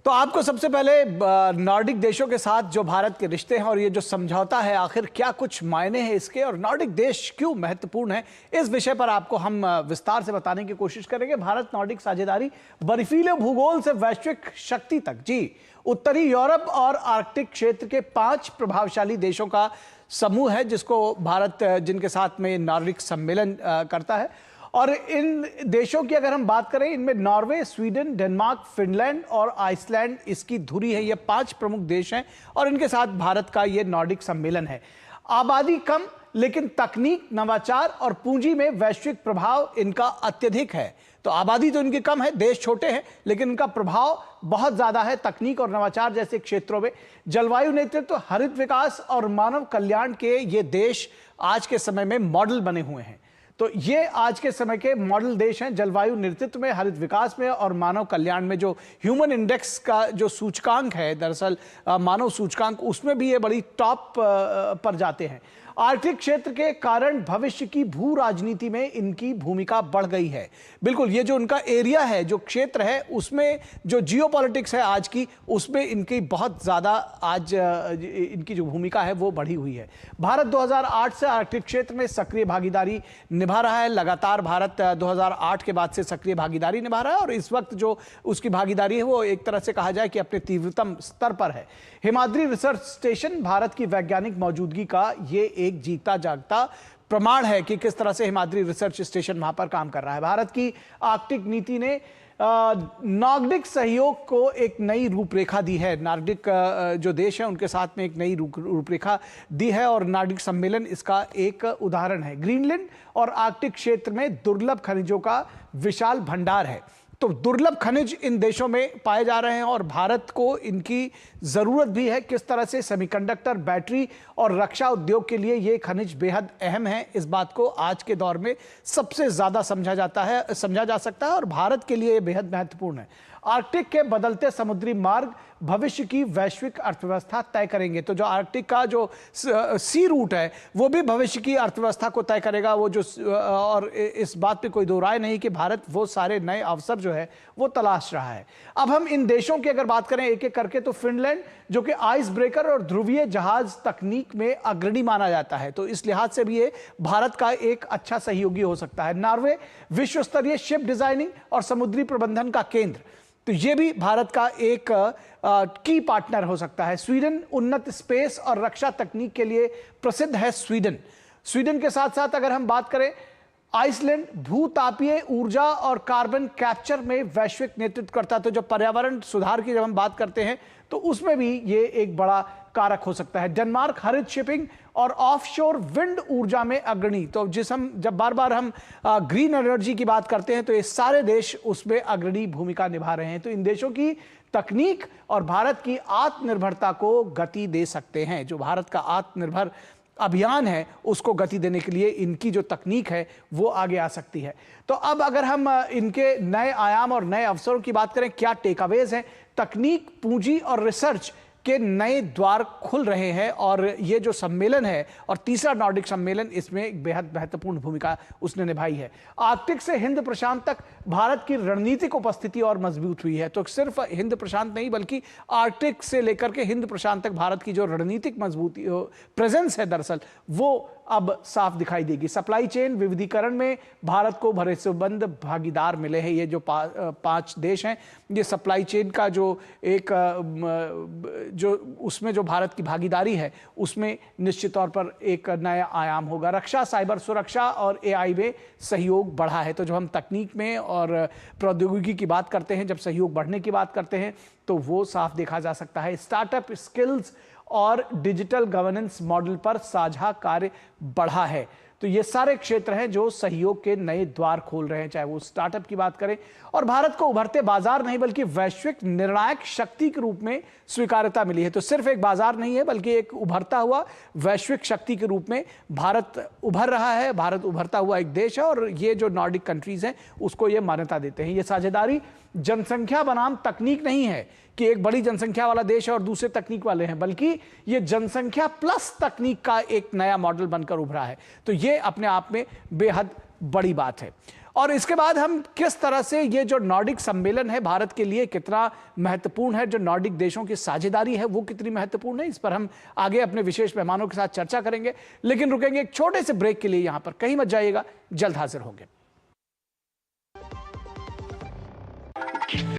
तो आपको सबसे पहले नॉर्डिक देशों के साथ जो भारत के रिश्ते हैं और ये जो समझौता है, आखिर क्या कुछ मायने हैं इसके और नॉर्डिक देश क्यों महत्वपूर्ण है, इस विषय पर आपको हम विस्तार से बताने की कोशिश करेंगे। भारत नॉर्डिक साझेदारी बर्फीले भूगोल से वैश्विक शक्ति तक, जी, उत्तरी यूरोप और आर्कटिक क्षेत्र के 5 प्रभावशाली देशों का समूह है जिसको भारत जिनके साथ में नॉर्डिक सम्मेलन करता है। और इन देशों की अगर हम बात करें, इनमें नॉर्वे, स्वीडन, डेनमार्क, फिनलैंड और आइसलैंड इसकी धुरी है। ये 5 प्रमुख देश हैं और इनके साथ भारत का ये नॉर्डिक सम्मेलन है। आबादी कम, लेकिन तकनीक, नवाचार और पूंजी में वैश्विक प्रभाव इनका अत्यधिक है। तो आबादी तो इनकी कम है, देश छोटे हैं, लेकिन इनका प्रभाव बहुत ज्यादा है तकनीक और नवाचार जैसे क्षेत्रों में। जलवायु नेतृत्व, हरित विकास और मानव कल्याण के ये देश आज के समय में मॉडल बने हुए हैं। तो ये आज के समय के मॉडल देश हैं, जलवायु नेतृत्व में, हरित विकास में और मानव कल्याण में। जो ह्यूमन इंडेक्स का जो सूचकांक है, दरअसल मानव सूचकांक, उसमें भी ये बड़ी टॉप पर जाते हैं। आर्कटिक क्षेत्र के कारण भविष्य की भू राजनीति में इनकी भूमिका बढ़ गई है। बिल्कुल, ये जो उनका एरिया है, जो क्षेत्र है, उसमें जो जियोपॉलिटिक्स है आज की, उसमें इनकी बहुत ज़्यादा आज इनकी जो भूमिका है वो बढ़ी हुई है। भारत 2008 से आर्कटिक क्षेत्र में सक्रिय भागीदारी निभा रहा है। लगातार भारत 2008 के बाद से सक्रिय भागीदारी निभा रहा है और इस वक्त जो उसकी भागीदारी है वो एक तरह से कहा जाए कि अपने तीव्रतम स्तर पर है। हिमाद्री रिसर्च स्टेशन भारत की वैज्ञानिक मौजूदगी का ये एक जीता जागता प्रमाण है कि किस तरह से हिमाद्री रिसर्च स्टेशन वहां पर काम कर रहा है। भारत की आर्कटिक नीति ने नॉर्डिक सहयोग को एक नई रूपरेखा दी है। नॉर्डिक जो देश है उनके साथ में एक नई रूपरेखा दी है और नॉर्डिक सम्मेलन इसका एक उदाहरण है। ग्रीनलैंड और आर्कटिक क्षेत्र में दुर्लभ खनिजों का विशाल भंडार है। तो दुर्लभ खनिज इन देशों में पाए जा रहे हैं और भारत को इनकी ज़रूरत भी है। किस तरह से सेमीकंडक्टर, बैटरी और रक्षा उद्योग के लिए ये खनिज बेहद अहम है, इस बात को आज के दौर में सबसे ज़्यादा समझा जा सकता है और भारत के लिए ये बेहद महत्वपूर्ण है। आर्कटिक के बदलते समुद्री मार्ग भविष्य की वैश्विक अर्थव्यवस्था तय करेंगे। तो जो आर्कटिक का जो सी रूट है वो भी भविष्य की अर्थव्यवस्था को तय करेगा। वो जो और इस बात पे कोई दो राय नहीं कि भारत वो सारे नए अवसर जो है वो तलाश रहा है। अब हम इन देशों की अगर बात करें एक एक करके, तो फिनलैंड जो कि आइस ब्रेकर और ध्रुवीय जहाज तकनीक में अग्रणी माना जाता है, तो इस लिहाज से भी ये भारत का एक अच्छा सहयोगी हो सकता है। नॉर्वे विश्व स्तरीय शिप डिजाइनिंग और समुद्री प्रबंधन का केंद्र, तो ये भी भारत का एक की पार्टनर हो सकता है। स्वीडन उन्नत स्पेस और रक्षा तकनीक के लिए प्रसिद्ध है। स्वीडन के साथ साथ अगर हम बात करें, आइसलैंड भूतापीय ऊर्जा और कार्बन कैप्चर में वैश्विक नेतृत्व करता है। तो जो पर्यावरण सुधार की जब हम बात करते हैं तो उसमें भी ये एक बड़ा कारक हो सकता है। डेनमार्क हरित शिपिंग और ऑफशोर विंड ऊर्जा में अग्रणी। तो जब बार बार हम ग्रीन एनर्जी की बात करते हैं तो ये सारे देश उसमें अग्रणी भूमिका निभा रहे हैं। तो इन देशों की तकनीक और भारत की आत्मनिर्भरता को गति दे सकते हैं। जो भारत का आत्मनिर्भर अभियान है उसको गति देने के लिए इनकी जो तकनीक है वो आगे आ सकती है। तो अब अगर हम इनके नए आयाम और नए अवसरों की बात करें, क्या टेकअवेज हैं, तकनीक, पूंजी और रिसर्च के नए द्वार खुल रहे हैं और ये जो सम्मेलन है और तीसरा नॉर्डिक सम्मेलन, इसमें एक बेहद महत्वपूर्ण भूमिका उसने निभाई है। आर्कटिक से हिंद प्रशांत तक भारत की रणनीतिक उपस्थिति और मजबूत हुई है। तो सिर्फ हिंद प्रशांत नहीं बल्कि आर्कटिक से लेकर के हिंद प्रशांत तक भारत की जो रणनीतिक मजबूती प्रेजेंस है, दरअसल वो अब साफ दिखाई देगी। सप्लाई चेन विविधीकरण में भारत को भरोसेमंद भागीदार मिले हैं। ये जो 5 देश हैं, ये सप्लाई चेन का जो एक जो उसमें जो भारत की भागीदारी है उसमें निश्चित तौर पर एक नया आयाम होगा। रक्षा, साइबर सुरक्षा और एआई में सहयोग बढ़ा है। तो जब हम तकनीक में और प्रौद्योगिकी की बात करते हैं, जब सहयोग बढ़ने की बात करते हैं तो वो साफ देखा जा सकता है। स्टार्टअप, स्किल्स और डिजिटल गवर्नेंस मॉडल पर साझा कार्य बढ़ा है। तो ये सारे क्षेत्र हैं जो सहयोग के नए द्वार खोल रहे हैं, चाहे वो स्टार्टअप की बात करें। और भारत को उभरते बाजार नहीं बल्कि वैश्विक निर्णायक शक्ति के रूप में स्वीकार्यता मिली है। तो सिर्फ एक बाजार नहीं है बल्कि एक उभरता हुआ वैश्विक शक्ति के रूप में भारत उभर रहा है। भारत उभरता हुआ एक देश है और ये जो नॉर्डिक कंट्रीज हैं उसको ये मान्यता देते हैं। ये साझेदारी जनसंख्या बनाम तकनीक नहीं है कि एक बड़ी जनसंख्या वाला देश है और दूसरे तकनीक वाले हैं, बल्कि ये जनसंख्या प्लस तकनीक का एक नया मॉडल बनकर उभरा है। तो ये अपने आप में बेहद बड़ी बात है। और इसके बाद हम किस तरह से ये जो नॉर्डिक सम्मेलन है भारत के लिए कितना महत्वपूर्ण है, जो नॉर्डिक देशों की साझेदारी है वो कितनी महत्वपूर्ण है, इस पर हम आगे अपने विशेष मेहमानों के साथ चर्चा करेंगे। लेकिन रुकेंगे एक छोटे से ब्रेक के लिए यहां पर, कहीं मत जाइएगा, जल्द हाजिर होंगे।